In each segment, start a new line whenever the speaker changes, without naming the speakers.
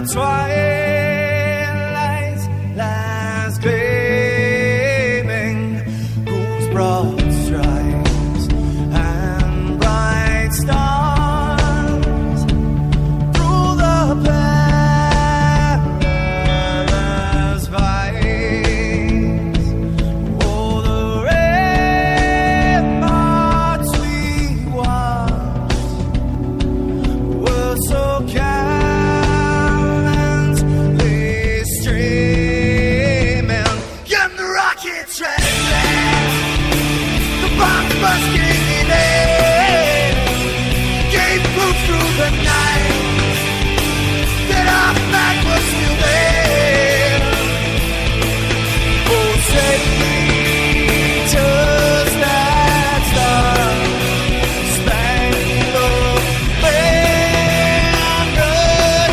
twilight lies gleaming, whose broad stripes and bright stars through the perilous fights. Oh, the ramparts we watched were so gallantly streaming, and the rockets red, the bombs bursting in air, gave proof through the night that our flag was still there. Oh, say just that star-spangled banner,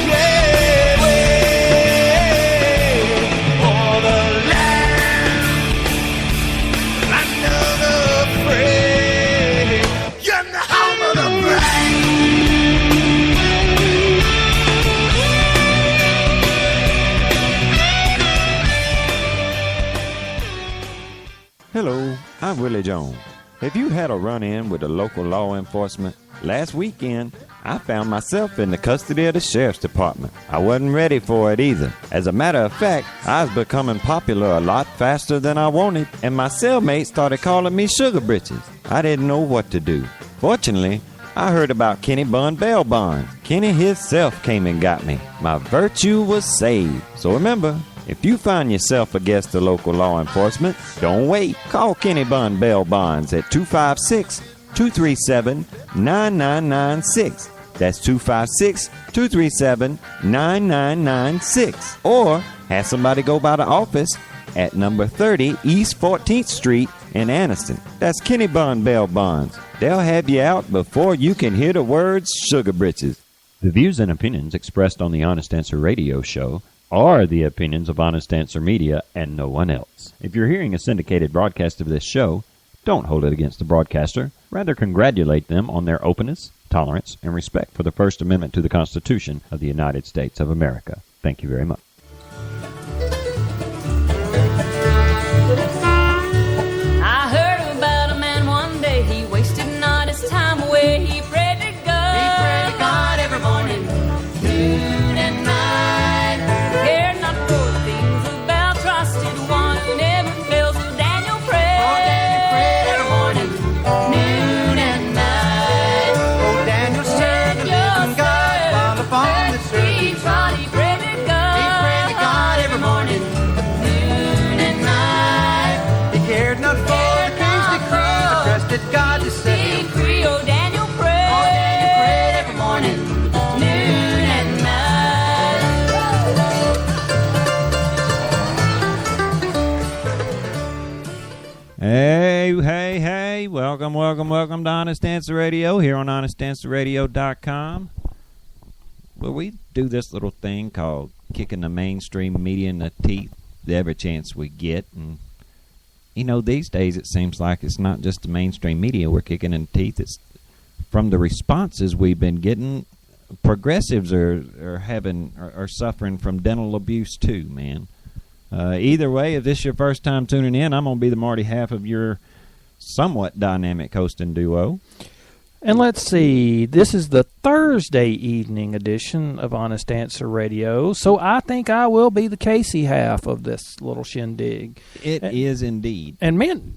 yeah, wave o'er the land under the fray, and the home of the brave.
Hello, I'm Willie Jones. Have you had a run-in with the local law enforcement? Last weekend, I found myself in the custody of the sheriff's department. I wasn't ready for it either. As a matter of fact, I was becoming popular a lot faster than I wanted, and my cellmate started calling me Sugar Britches. I didn't know what to do. Fortunately, I heard about Kenny Bun Bail Bonds. Kenny himself came and got me. My virtue was saved. So remember, if you find yourself against the local law enforcement, don't wait. Call Kenny Bun Bail Bonds at 256-237-9996. That's 256-237-9996. Or have somebody go by the office at number 30 East 14th Street in Anniston. That's Kenny Bun Bail Bonds. They'll have you out before you can hear the words Sugar Britches. The views and opinions expressed on the Honest Answer Radio show are the opinions of Honest Answer Media and no one else. If you're hearing a syndicated broadcast of this show, don't hold it against the broadcaster. Rather, congratulate them on their openness, tolerance, and respect for the First Amendment to the Constitution of the United States of America. Thank you very much.
I heard about a man one day, he wasted not his time away. He prayed to God. He prayed to God every morning, noon and night. Cared not for things about trusted one who never fails. So Daniel prayed. Oh, Daniel prayed every morning, noon and night.
Oh, Daniel served the living God while upon the
He
earth.
tried, he prayed to God.
He prayed to God every morning,
noon and night.
he cared not for the king's decree, but trusted God to set him free.
Decree, oh Daniel prayed.
Oh, Daniel prayed every morning,
noon and night.
Hey, welcome to Honest Answer Radio here on honestanswerradio.com, where we do this little thing called kicking the mainstream media in the teeth every chance we get. And, you know, these days it seems like it's not just the mainstream media we're kicking in the teeth. It's from the responses we've been getting, progressives are suffering from dental abuse too, man. Either way, if this is your first time tuning in, I'm going to be the Marty half of your somewhat dynamic hosting duo.
And let's see, this is the Thursday evening edition of Honest Answer Radio, so I think I will be the Casey half of this little shindig.
It is indeed.
And man,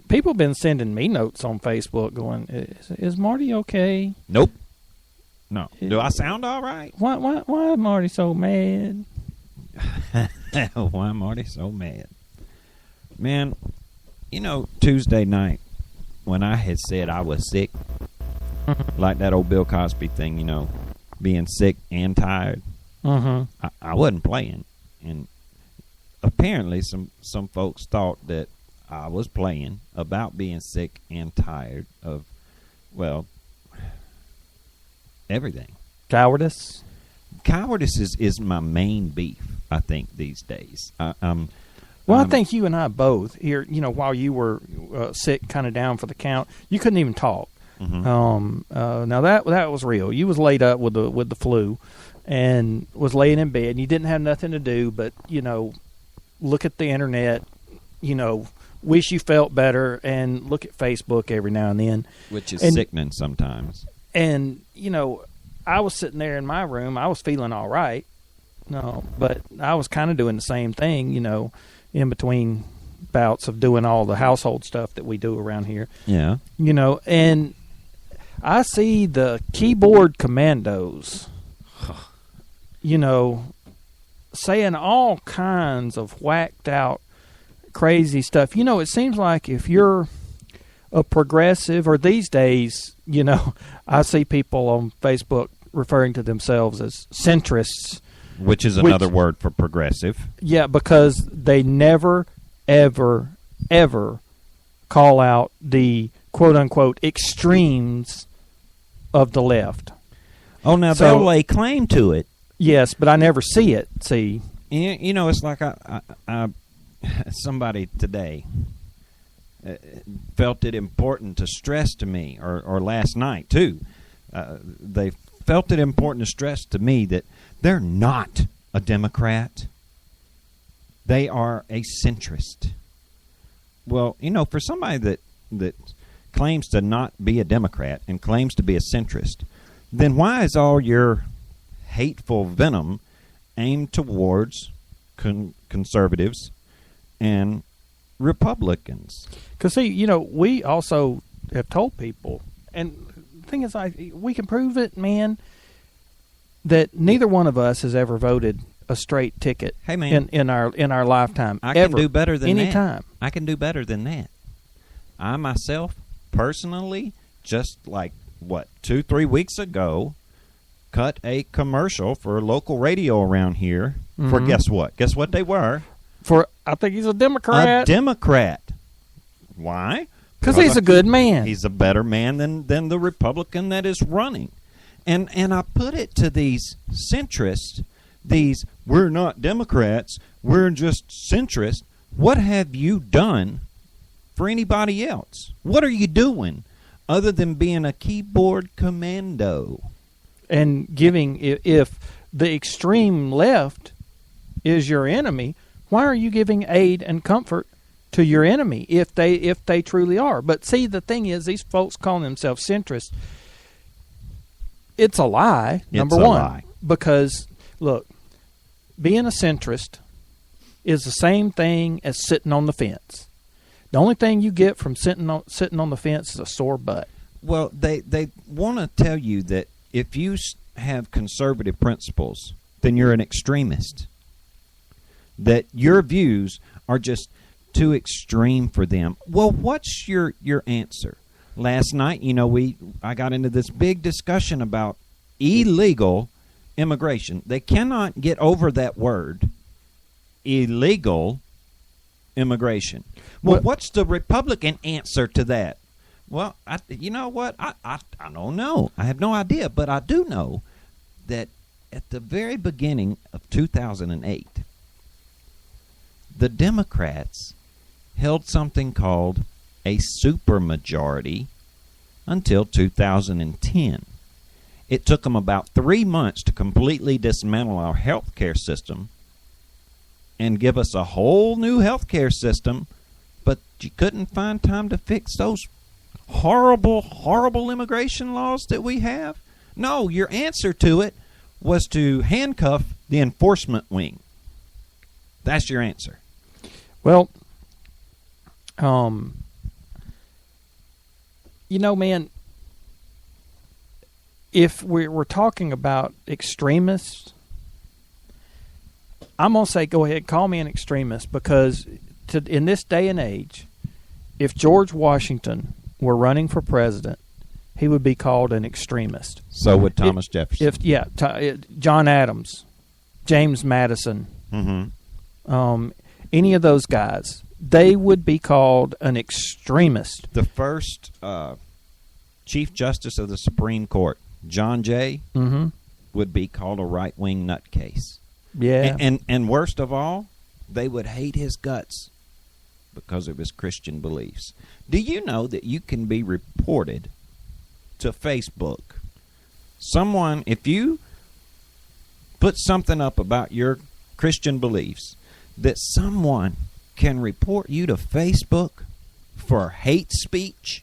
people have been sending me notes on Facebook going, is Marty okay?
Nope. No. Do I sound all right?
Why is Marty so mad?
Why am Marty so mad? Man, you know, Tuesday night when I had said I was sick, like that old Bill Cosby thing, you know, being sick and tired, I wasn't playing. And apparently some folks thought that I was playing about being sick and tired of, well, everything.
Cowardice?
Cowardice is my main beef, I think, these days.
I think you and I both here. You know, while you were sick, kind of down for the count, you couldn't even talk. Now that was real. You was laid up with the flu, and was laying in bed, and you didn't have nothing to do but, look at the internet, wish you felt better, and look at Facebook every now and then.
Which is sickening sometimes.
And, I was sitting there in my room. I was feeling all right. No, but I was kind of doing the same thing, in between bouts of doing all the household stuff that we do around here.
Yeah.
And I see the keyboard commandos, saying all kinds of whacked out, crazy stuff. It seems like if you're a progressive, or these days, I see people on Facebook referring to themselves as centrists.
Which is another word for progressive.
Yeah, because they never, ever, ever call out the quote-unquote extremes of the left.
Oh, now they'll lay claim to it.
Yes, but I never see it. See,
it's like I somebody today felt it important to stress to me, or last night too. They felt it important to stress to me that they're not a Democrat. They are a centrist. Well, for somebody that claims to not be a Democrat and claims to be a centrist, then why is all your hateful venom aimed towards conservatives and Republicans?
Because, see, we also have told people, and the thing is, we can prove it, man, that neither one of us has ever voted a straight ticket.
Hey, man,
in our lifetime.
I can do better than that.
Anytime.
I can do better than that. I myself, personally, just like, 2-3 weeks ago, cut a commercial for a local radio around here for guess what? Guess what they were?
I think he's a Democrat.
A Democrat. Why?
Because he's a good man.
He's a better man than the Republican that is running. And I put it to these centrists, we're not Democrats, we're just centrists. What have you done for anybody else? What are you doing other than being a keyboard commando?
And giving, if the extreme left is your enemy, why are you giving aid and comfort to your enemy if they truly are? But see, the thing is, these folks calling themselves centrists, it's a lie, number one.
Lie.
Because, look, being a centrist is the same thing as sitting on the fence. The only thing you get from sitting on the fence is a sore butt.
Well, they want to tell you that if you have conservative principles, then you're an extremist. That your views are just too extreme for them. Well, what's your answer? Last night, I got into this big discussion about illegal immigration. They cannot get over that word, illegal immigration. Well, what's the Republican answer to that? Well, you know what? I don't know. I have no idea, but I do know that at the very beginning of 2008, the Democrats held something called a supermajority until 2010. It took them about 3 months to completely dismantle our health care system and give us a whole new health care system, but you couldn't find time to fix those horrible, horrible immigration laws that we have? No, your answer to it was to handcuff the enforcement wing. That's your answer.
Well, man, if we're talking about extremists, I'm going to say go ahead, call me an extremist, because in this day and age, if George Washington were running for president, he would be called an extremist.
So would Thomas Jefferson.
John Adams, James Madison, any of those guys, they would be called an extremist.
The first Chief Justice of the Supreme Court, John Jay, would be called a right-wing nutcase.
Yeah.
And worst of all, they would hate his guts because of his Christian beliefs. Do you know that you can be reported to Facebook? Someone, if you put something up about your Christian beliefs, that someone can report you to Facebook for hate speech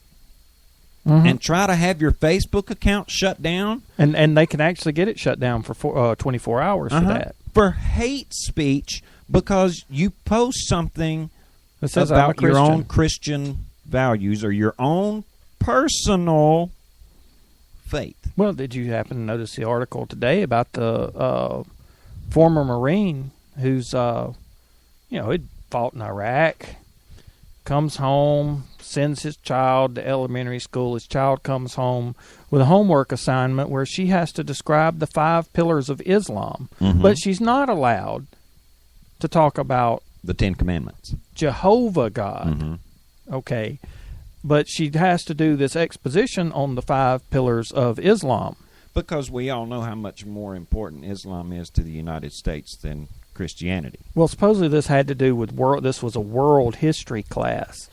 and try to have your Facebook account shut down?
And they can actually get it shut down for 24 hours for that.
For hate speech, because you post something
It says
about
I'm a
your own
Christian.
Christian values or your own personal faith.
Well, did you happen to notice the article today about the former Marine who's, he'd fought in Iraq, comes home, sends his child to elementary school. His child comes home with a homework assignment where she has to describe the 5 pillars of Islam, but she's not allowed to talk about
The 10 Commandments.
Jehovah God. Okay. But she has to do this exposition on the 5 pillars of Islam.
Because we all know how much more important Islam is to the United States than Christianity.
Well, supposedly this had to do with this was a world history class.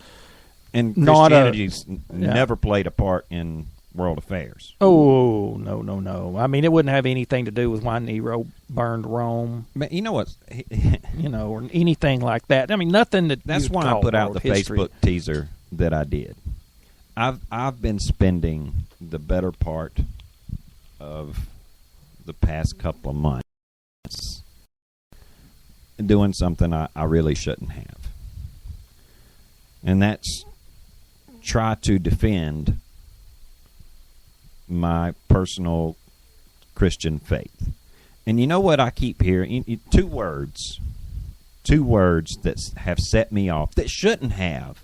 And
Not
Christianity's never played a part in world affairs.
Oh, no. I mean, it wouldn't have anything to do with why Nero burned Rome.
But you know what?
Or anything like that. I mean, nothing that.
That's why I put out the Facebook teaser that I did. I've been spending the better part of the past couple of months doing something I really shouldn't have. And that's try to defend my personal Christian faith. And you know what I keep hearing? Two words that have set me off, that shouldn't have,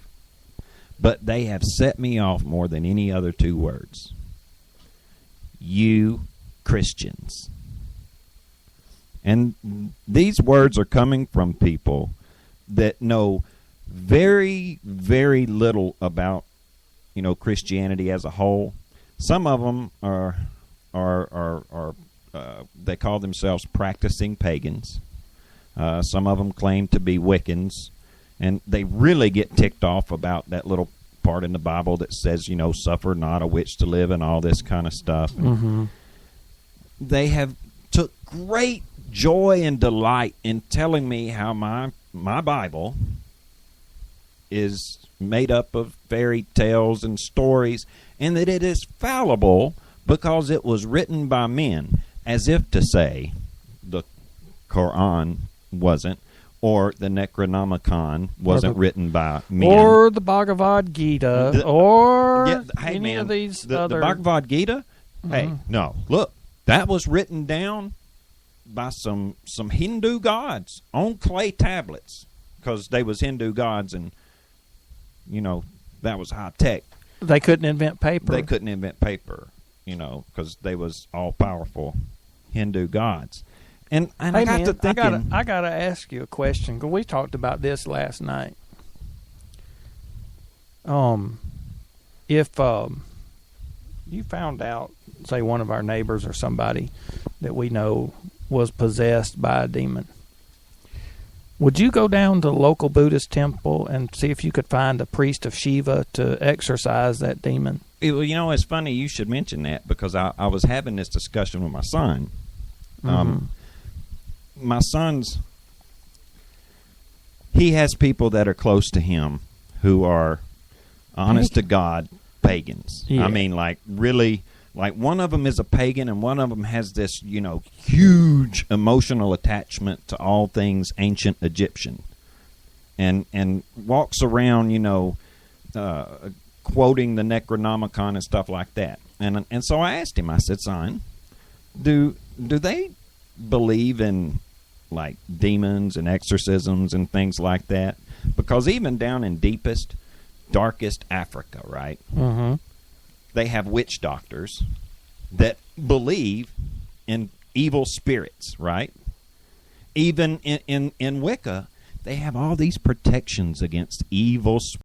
but they have set me off more than any other 2 words. You Christians. And these words are coming from people that know very, very little about, Christianity as a whole. Some of them are they call themselves practicing pagans. Some of them claim to be Wiccans, and they really get ticked off about that little part in the Bible that says, suffer not a witch to live and all this kind of stuff. They have took great joy and delight in telling me how my Bible is made up of fairy tales and stories, and that it is fallible because it was written by men, as if to say the Quran wasn't, or the Necronomicon wasn't written by men.
Or the Bhagavad Gita, any of these other...
The Bhagavad Gita? Hey, no. Look, that was written down by some Hindu gods on clay tablets, because they was Hindu gods, and, that was high tech.
They couldn't invent paper.
They couldn't invent paper, because they was all-powerful Hindu gods. And I got to thinking...
I got to ask you a question, because we talked about this last night. If you found out, say, one of our neighbors or somebody that we know was possessed by a demon, would you go down to the local Buddhist temple and see if you could find a priest of Shiva to exorcise that demon?
Well, it's funny you should mention that, because I was having this discussion with my son. My son's, he has people that are close to him who are, honest to God, pagans.
Yeah.
I mean, really, one of them is a pagan, and one of them has this, huge emotional attachment to all things ancient Egyptian, and walks around, quoting the Necronomicon and stuff like that. And so I asked him, I said, son, do they believe in demons and exorcisms and things like that? Because even down in deepest, darkest Africa, right? They have witch doctors that believe in evil spirits, right? Even in Wicca, they have all these protections against evil spirits.